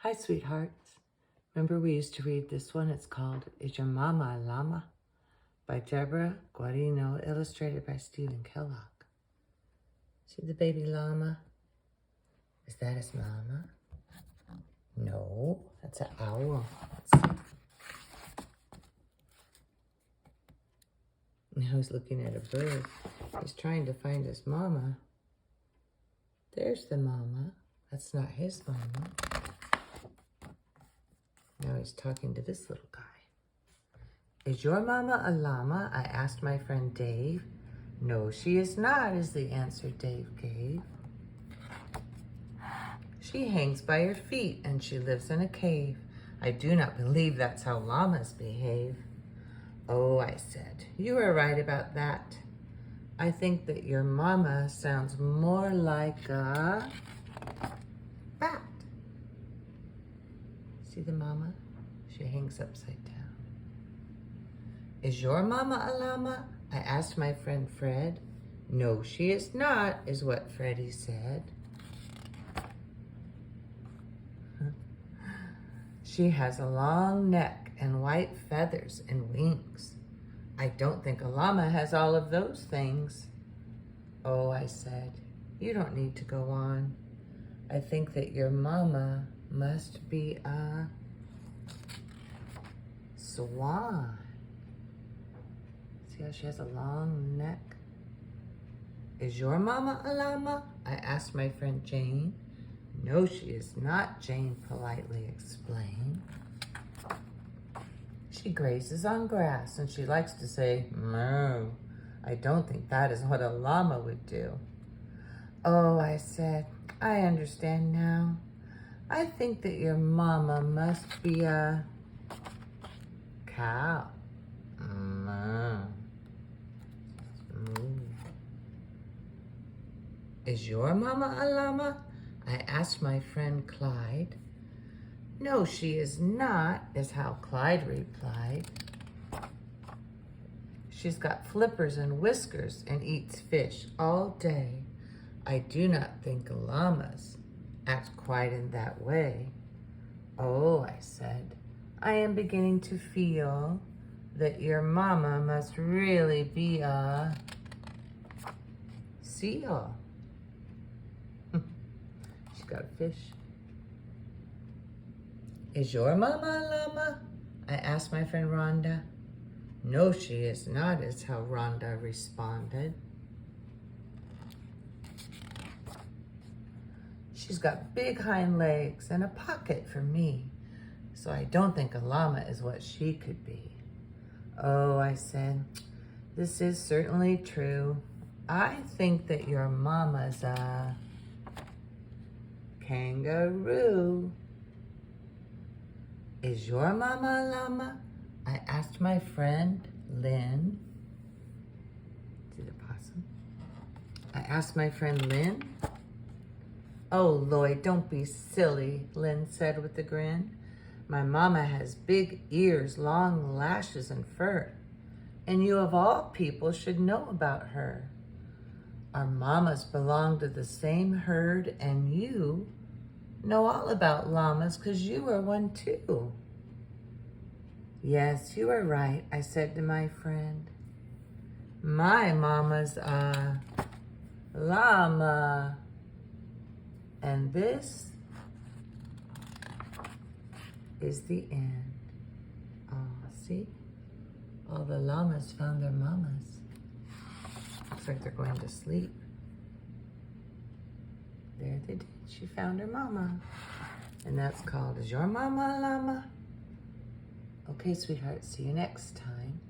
Hi, sweethearts. Remember we used to read this one? It's called Is Your Mama a Llama? By Deborah Guarino, illustrated by Stephen Kellogg. See the baby llama? Is that his mama? No, that's an owl. Let's see. Now he's looking at a bird. He's trying to find his mama. There's the mama. That's not his mama. Now he's talking to this little guy. Is your mama a llama? I asked my friend Dave. No, she is not, is the answer Dave gave. She hangs by her feet and she lives in a cave. I do not believe that's how llamas behave. Oh, I said, you are right about that. I think that your mama sounds more like a bat. See the mama? She hangs upside down. Is your mama a llama? I asked my friend Fred. No, she is not, is what Freddie said. She has a long neck and white feathers and wings. I don't think a llama has all of those things. Oh, I said, you don't need to go on. I think that your mama must be a swan. See how she has a long neck? Is your mama a llama? I asked my friend Jane. No, she is not, Jane politely explained. She grazes on grass and she likes to say, moo. I don't think that is what a llama would do. Oh, I said, I understand now. I think that your mama must be a cow. Moo. Moo. Is your mama a llama? I asked my friend Clyde. No, she is not, is how Clyde replied. She's got flippers and whiskers and eats fish all day. I do not think llamas act quite in that way. Oh, I said, I am beginning to feel that your mama must really be a seal. She's got a fish. Is your mama a llama? I asked my friend Rhonda. No, she is not, is how Rhonda responded. She's got big hind legs and a pocket for me, so I don't think a llama is what she could be. Oh, I said, this is certainly true. I think that your mama's a kangaroo. Is your mama a llama? I asked my friend Lynn. See the possum? I asked my friend Lynn. Oh, Lloyd, don't be silly, Lynn said with a grin. My mama has big ears, long lashes, and fur. And you of all people should know about her. Our mamas belong to the same herd, and you know all about llamas because you are one too. Yes, you are right, I said to my friend. My mama's a llama. And this is the end. Oh, see? All the llamas found their mamas. Looks like they're going to sleep. There they did. She found her mama. And that's called, Is Your Mama a Llama? Okay, sweetheart, see you next time.